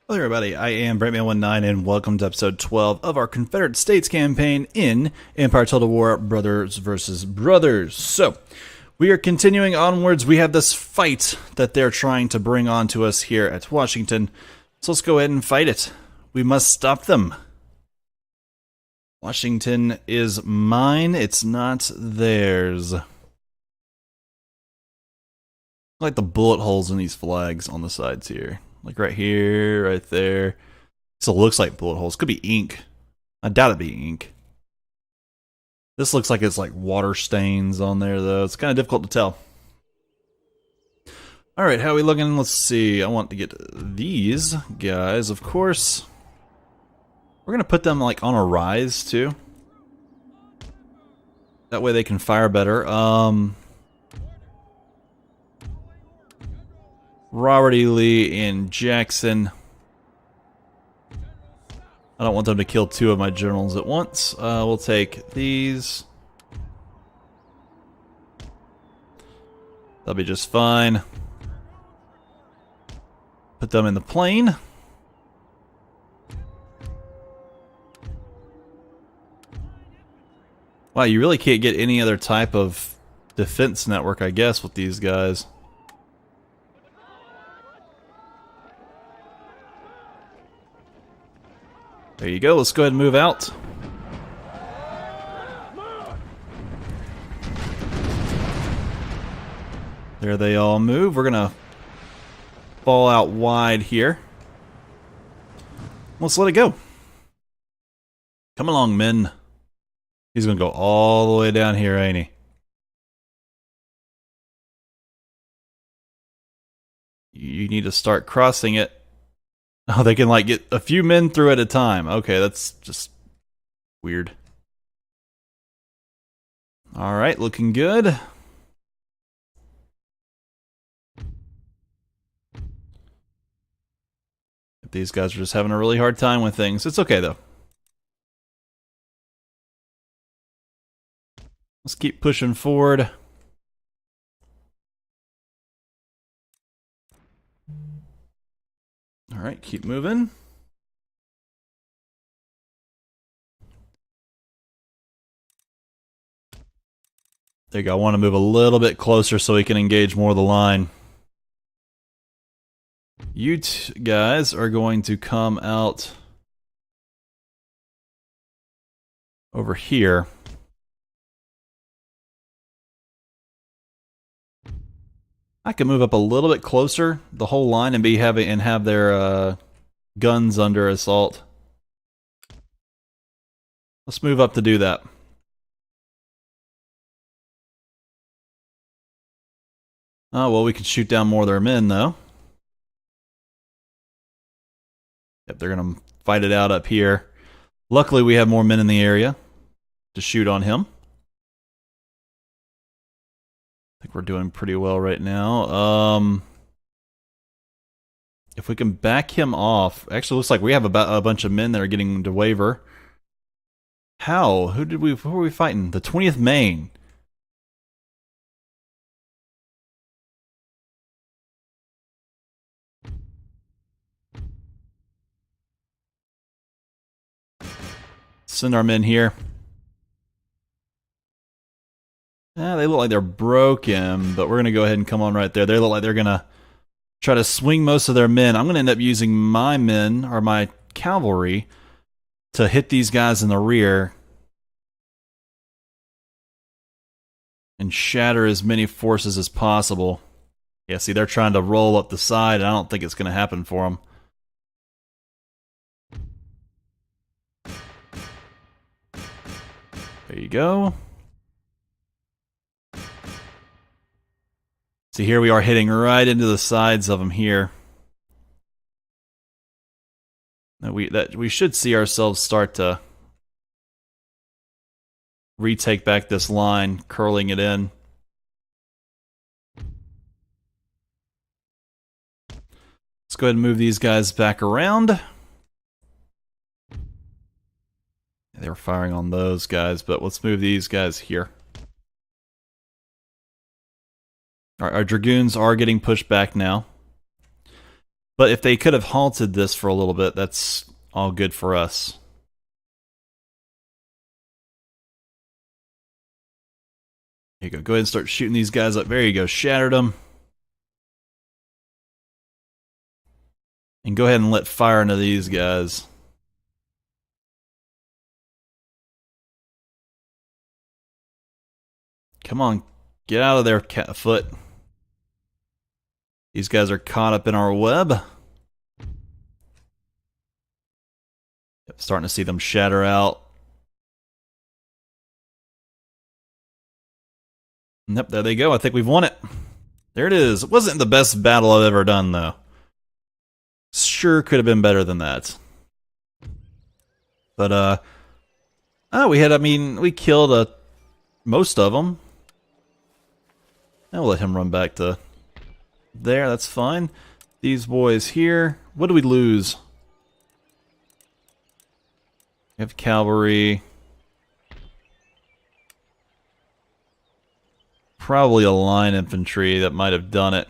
Hello everybody, I am Brightman19 and welcome to episode 12 of our Confederate States campaign in Empire Total War Brothers versus Brothers. So, we are continuing onwards. We have this fight that they're trying to bring on to us here at Washington. So let's go ahead and fight it. We must stop them. Washington is mine, it's not theirs. I like the bullet holes in these flags on the sides here. Like right here, right there. So it looks like bullet holes. Could be ink. I doubt it'd be ink. This looks like it's like water stains on there though. It's kind of difficult to tell. Alright, how are we looking? Let's see. I want to get these guys, of course. We're going to put them like on a rise too. That way they can fire better. Robert E. Lee and Jackson. I don't want them to kill two of my generals at once. We'll take these. That'll be just fine. Put them in the plane. Wow, you really can't get any other type of defense network, I guess, with these guys. There you go, let's go ahead and move out. There they all move. We're gonna fall out wide here. Let's let it go. Come along, men. He's gonna go all the way down here, ain't he? You need to start crossing it. Oh, they can like get a few men through at a time. Okay, that's just weird. Alright, looking good. These guys are just having a really hard time with things. It's okay though. Let's keep pushing forward. Alright, keep moving. There you go. I want to move a little bit closer so we can engage more of the line. You guys are going to come out over here. I can move up a little bit closer the whole line and have their guns under assault. Let's move up to do that. Oh, well, we can shoot down more of their men though. Yep, they're gonna fight it out up here. Luckily, we have more men in the area to shoot on him. I think we're doing pretty well right now. If we can back him off, actually looks like we have about a bunch of men that are getting to waver. How? Who were we fighting? The 20th Maine. Send our men here. Yeah, they look like they're broken, but we're going to go ahead and come on right there. They look like they're going to try to swing most of their men. I'm going to end up using my men, or my cavalry, to hit these guys in the rear and shatter as many forces as possible. Yeah, see, they're trying to roll up the side, and I don't think it's going to happen for them. There you go. See, here we are hitting right into the sides of them here. Now we should see ourselves start to retake back this line, curling it in. Let's go ahead and move these guys back around. They were firing on those guys, but let's move these guys here. Our dragoons are getting pushed back now. But if they could have halted this for a little bit, that's all good for us. Here you go. Go ahead and start shooting these guys up. There you go. Shattered them. And go ahead and let fire into these guys. Come on. Get out of there, foot. These guys are caught up in our web. Yep, starting to see them shatter out. Yep, there they go. I think we've won it. There it is. It wasn't the best battle I've ever done, though. Sure could have been better than that. But, we killed most of them. I'll let him run back to there. That's fine. These boys here. What do we lose? We have cavalry. Probably a line infantry that might have done it.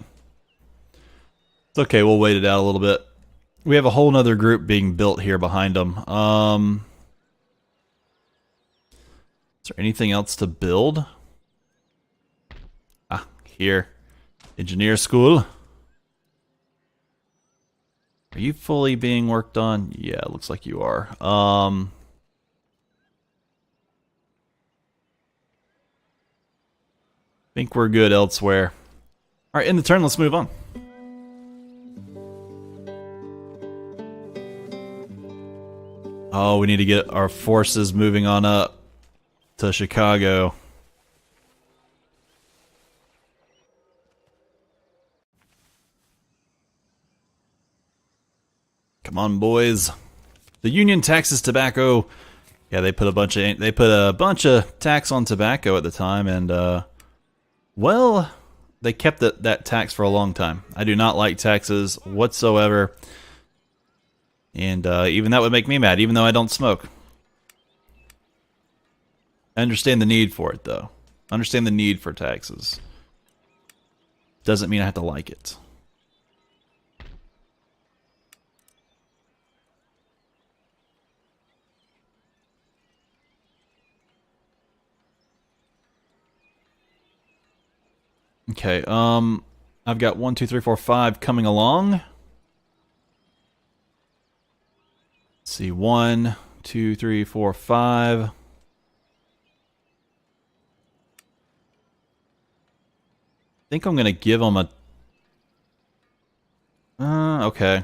It's okay, we'll wait it out a little bit. We have a whole nother group being built here behind them. Is there anything else to build? Ah, here. Engineer school. Are you fully being worked on? Yeah, it looks like you are. Think we're good elsewhere. Alright, in the turn, let's move on. Oh, we need to get our forces moving on up to Chicago. Come on, boys. The Union taxes tobacco. Yeah, they put a bunch of tax on tobacco at the time, and well, they kept that tax for a long time. I do not like taxes whatsoever. And even that would make me mad, even though I don't smoke. I understand the need for it, though. I understand the need for taxes. Doesn't mean I have to like it. Okay, I've got 1, 2, 3, 4, 5 coming along. Let's see, 1, 2, 3, 4, 5. I think I'm gonna give them a... okay.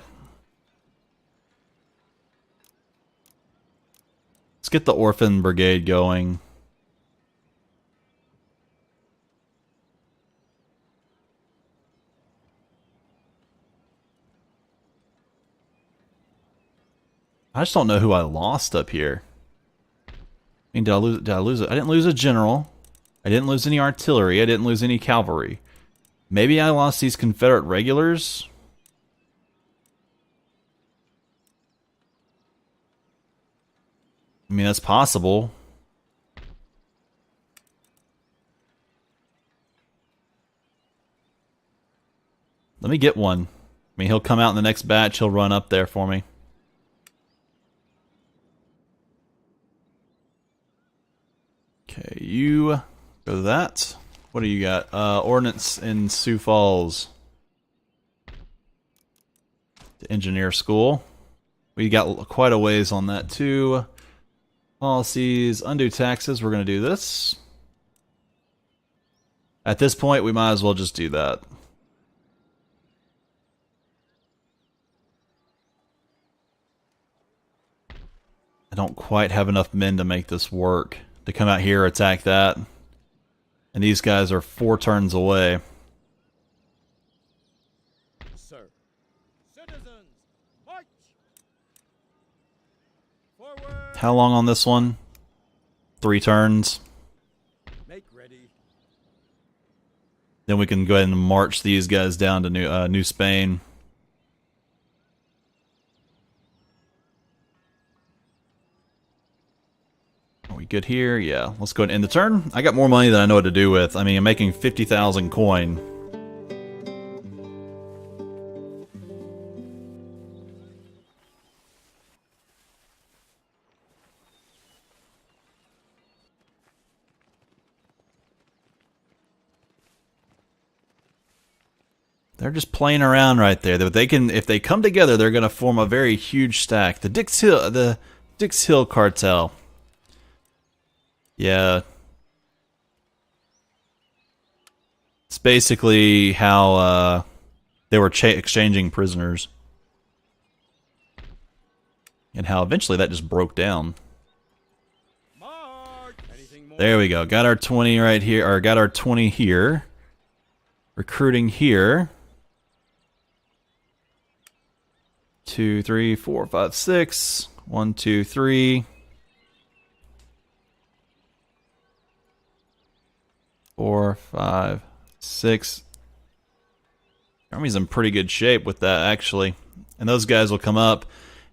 Let's get the Orphan Brigade going. I just don't know who I lost up here. I mean, did I lose it? I didn't lose a general. I didn't lose any artillery. I didn't lose any cavalry. Maybe I lost these Confederate regulars? I mean, that's possible. Let me get one. I mean, he'll come out in the next batch. He'll run up there for me. Okay, you go to that. What do you got? Ordnance in Sioux Falls. The engineer school. We got quite a ways on that too. Policies, undo taxes. We're going to do this. At this point, we might as well just do that. I don't quite have enough men to make this work. To come out here, attack that. And these guys are 4 turns away. Sir. Citizens, march! Forward! How long on this one? 3 turns. Make ready. Then we can go ahead and march these guys down to New Spain. Are we good here? Yeah. Let's go ahead and end the turn. I got more money than I know what to do with. I mean, I'm making 50,000 coin. They're just playing around right there. They can, if they come together, they're going to form a very huge stack. The Dix Hill cartel. Yeah. It's basically how they were exchanging prisoners. And how eventually that just broke down. There we go. Got our 20 right here, or got our 20 here. Recruiting here. 2, 3, 4, 5, 6. 1, 2, 3. 4, 5, 6. Army's in pretty good shape with that, actually. And those guys will come up,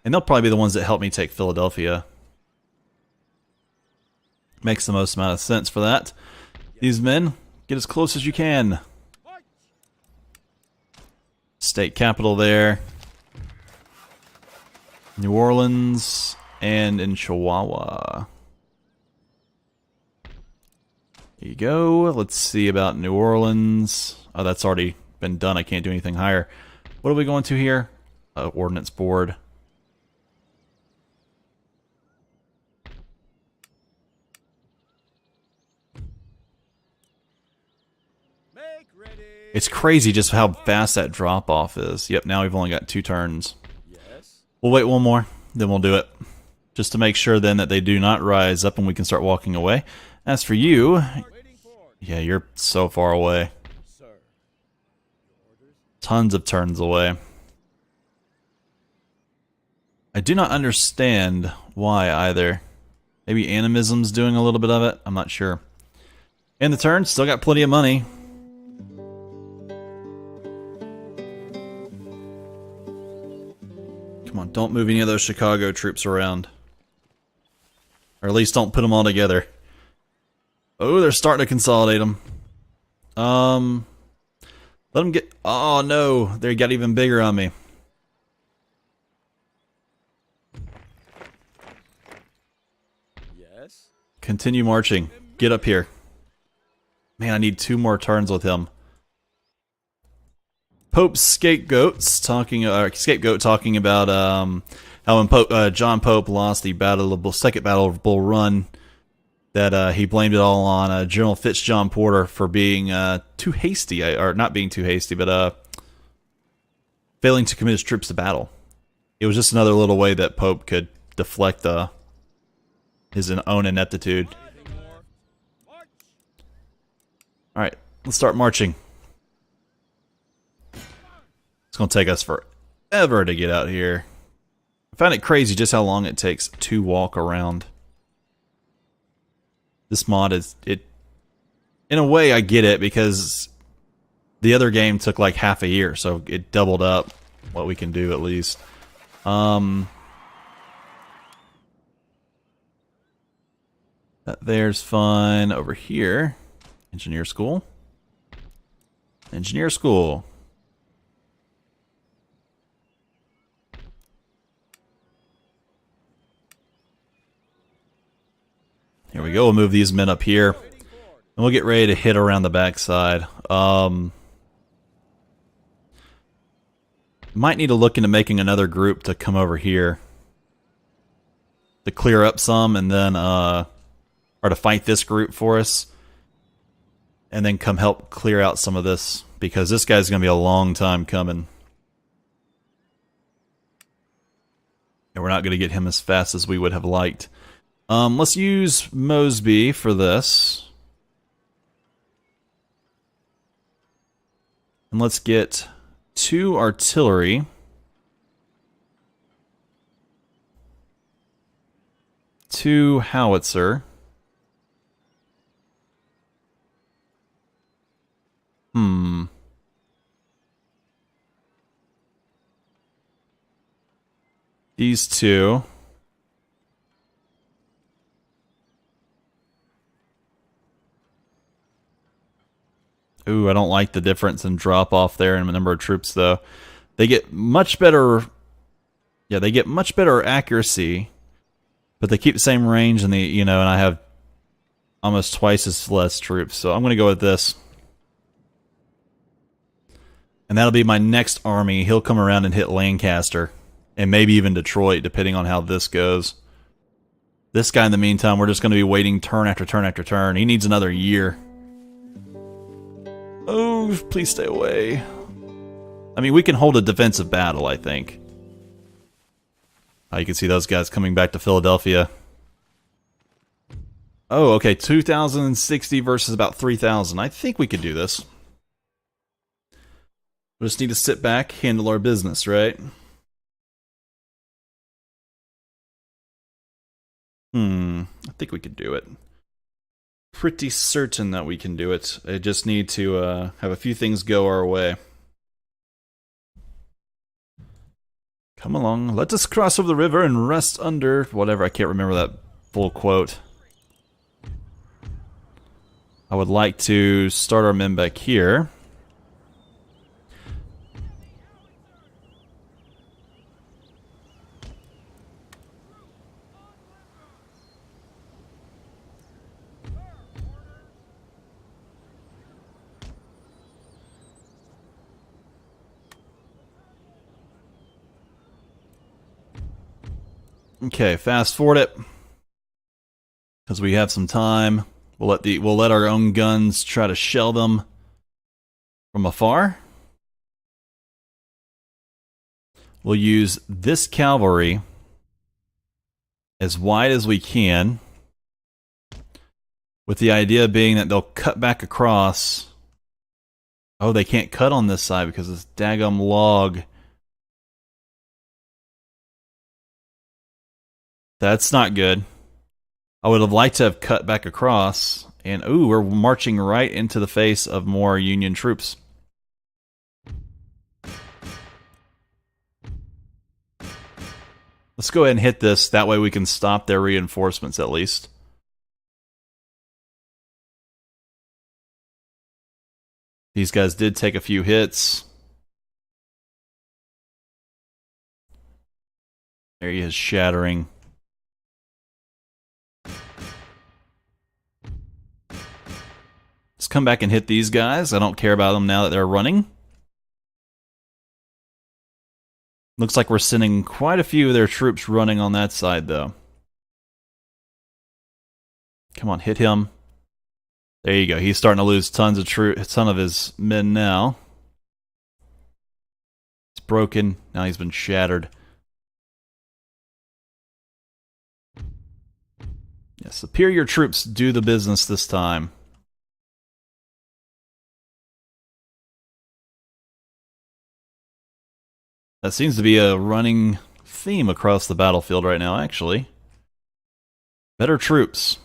and they'll probably be the ones that help me take Philadelphia. Makes the most amount of sense for that. These men, get as close as you can. State capital there. New Orleans and in Chihuahua. Here you go. Let's see about New Orleans. Oh, that's already been done. I can't do anything higher. What are we going to here? Ordnance board. Make ready. It's crazy just how fast that drop off is. Yep, now we've only got 2 turns. Yes. We'll wait one more, then we'll do it. Just to make sure then that they do not rise up and we can start walking away. As for you, Waiting for orders, yeah, you're so far away. sir. Your orders? Tons of turns away. I do not understand why either. Maybe animism's doing a little bit of it? I'm not sure. In the turn, still got plenty of money. Come on, don't move any of those Chicago troops around. Or at least don't put them all together. Oh, they're starting to consolidate them. Let them get... Oh, no. They got even bigger on me. Yes. Continue marching. Get up here. Man, I need 2 more turns with him. Pope's scapegoat talking about how when John Pope lost the second battle of Bull Run, that he blamed it all on General Fitzjohn Porter for being too hasty, or not being too hasty, but failing to commit his troops to battle. It was just another little way that Pope could deflect his own ineptitude. Anything more? March. All right, let's start marching. It's going to take us forever to get out here. I find it crazy just how long it takes to walk around. This mod is... In a way, I get it, because the other game took like half a year, so it doubled up what we can do at least. That there's fun. Over here. Engineer school. Engineer school. Here we go. We'll move these men up here. And we'll get ready to hit around the backside. Might need to look into making another group to come over here. To clear up some and then, or to fight this group for us. And then come help clear out some of this. Because this guy's going to be a long time coming. And we're not going to get him as fast as we would have liked. Let's use Mosby for this. And let's get 2 artillery. 2 howitzer. These 2. Ooh, I don't like the difference in drop off there in the number of troops, though. They get much better... Yeah, they get much better accuracy, but they keep the same range, and and I have almost twice as less troops, so I'm going to go with this. And that'll be my next army. He'll come around and hit Lancaster. And maybe even Detroit, depending on how this goes. This guy, in the meantime, we're just going to be waiting turn after turn after turn. He needs another year. Oh, please stay away. I mean, we can hold a defensive battle, I think. You can see those guys coming back to Philadelphia. Oh, okay, 2,060 versus about 3,000. I think we could do this. We just need to sit back, handle our business, right? I think we could do it. Pretty certain that we can do it. I just need to have a few things go our way. Come along, let us cross over the river and rest under... whatever, I can't remember that full quote. I would like to start our men back here. Okay, fast forward it. Because we have some time. We'll let our own guns try to shell them from afar. We'll use this cavalry as wide as we can, with the idea being that they'll cut back across. Oh, they can't cut on this side because this daggum log. That's not good. I would have liked to have cut back across. And, ooh, we're marching right into the face of more Union troops. Let's go ahead and hit this. That way we can stop their reinforcements at least. These guys did take a few hits. There he is, shattering. Let's come back and hit these guys. I don't care about them now that they're running. Looks like we're sending quite a few of their troops running on that side, though. Come on, hit him. There you go. He's starting to lose tons of his men now. It's broken. Now he's been shattered. Yeah, superior troops do the business this time. That seems to be a running theme across the battlefield right now, actually. Better troops.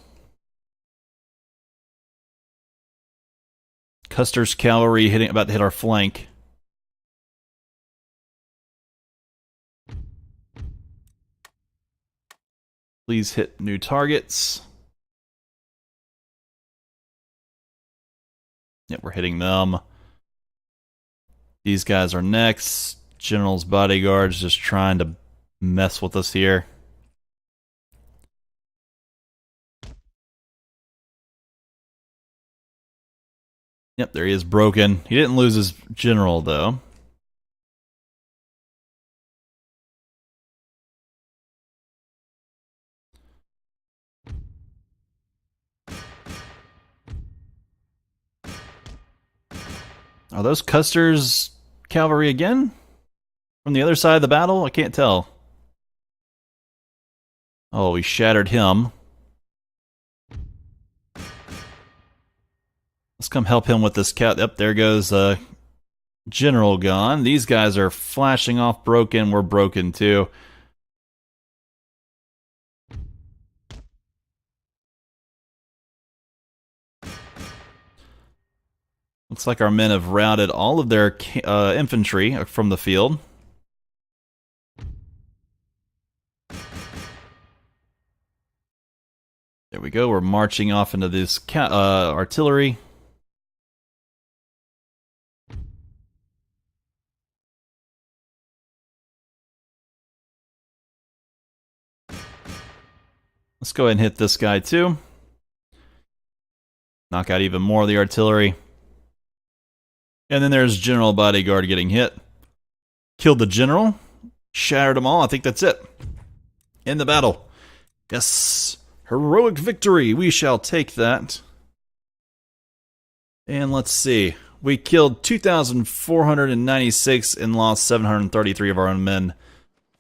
Custer's cavalry about to hit our flank. Please hit new targets. Yep, we're hitting them. These guys are next. General's bodyguards just trying to mess with us here. Yep, there he is, broken. He didn't lose his general, though. Are those Custer's cavalry again? From the other side of the battle? I can't tell. Oh, we shattered him. Let's come help him with this cat. Yep, there goes General gone. These guys are flashing off broken. We're broken too. Looks like our men have routed all of their infantry from the field. There we go. We're marching off into this artillery. Let's go ahead and hit this guy too. Knock out even more of the artillery. And then there's General Bodyguard getting hit. Killed the general. Shattered them all. I think that's it. In the battle. Yes. Heroic victory. We shall take that. And let's see. We killed 2,496 and lost 733 of our own men.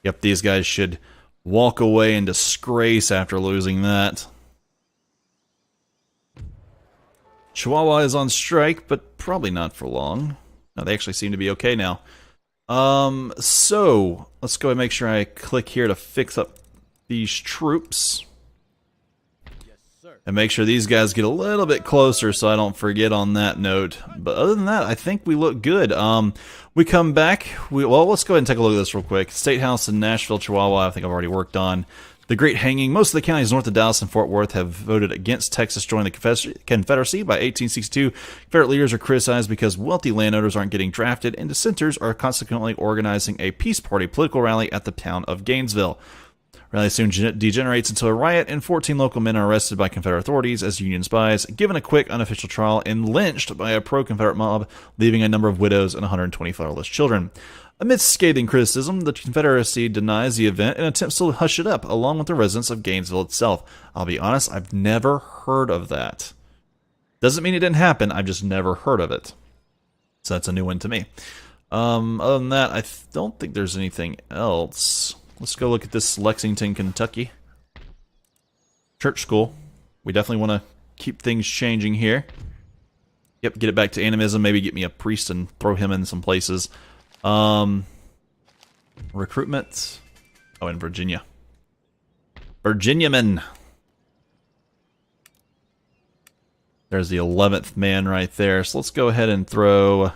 Yep, these guys should walk away in disgrace after losing that. Chihuahua is on strike, but probably not for long. No, they actually seem to be okay now. So, let's go and make sure I click here to fix up these troops. Yes, sir. And make sure these guys get a little bit closer so I don't forget on that note. But other than that, I think we look good. We come back. Well, let's go ahead and take a look at this real quick. State House in Nashville, Chihuahua, I think I've already worked on. The Great Hanging. Most of the counties north of Dallas and Fort Worth have voted against Texas joining the Confederacy by 1862. Confederate leaders are criticized because wealthy landowners aren't getting drafted, and dissenters are consequently organizing a peace party political rally at the town of Gainesville. Rally soon degenerates into a riot, and 14 local men are arrested by Confederate authorities as Union spies, given a quick, unofficial trial, and lynched by a pro-Confederate mob, leaving a number of widows and 120 fatherless children. Amidst scathing criticism, the Confederacy denies the event and attempts to hush it up, along with the residents of Gainesville itself. I'll be honest, I've never heard of that. Doesn't mean it didn't happen, I've just never heard of it. So that's a new one to me. Other than that, I don't think there's anything else. Let's go look at this Lexington, Kentucky. Church school. We definitely want to keep things changing here. Yep, get it back to animism. Maybe get me a priest and throw him in some places. Recruitment. Oh, in Virginia. Virginiamen. There's the 11th man right there. So let's go ahead and throw...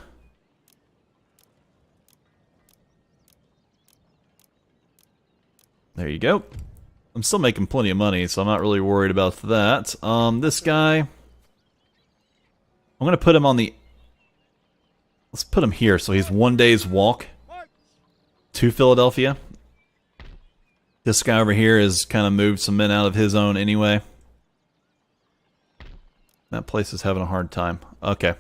There you go. I'm still making plenty of money, so I'm not really worried about that. This guy... I'm going to put him on the... Let's put him here, so he's 1 day's walk to Philadelphia. This guy over here has kind of moved some men out of his own anyway. That place is having a hard time. Okay.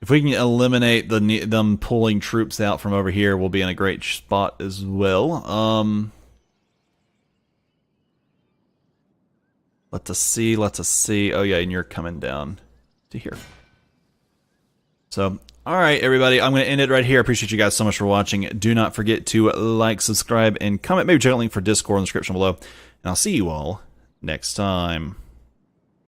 If we can eliminate them pulling troops out from over here, we'll be in a great spot as well. Let us see, let us see. Oh yeah, and you're coming down to here. So, alright everybody, I'm going to end it right here. I appreciate you guys so much for watching. Do not forget to like, subscribe, and comment. Maybe check out the link for Discord in the description below. And I'll see you all next time.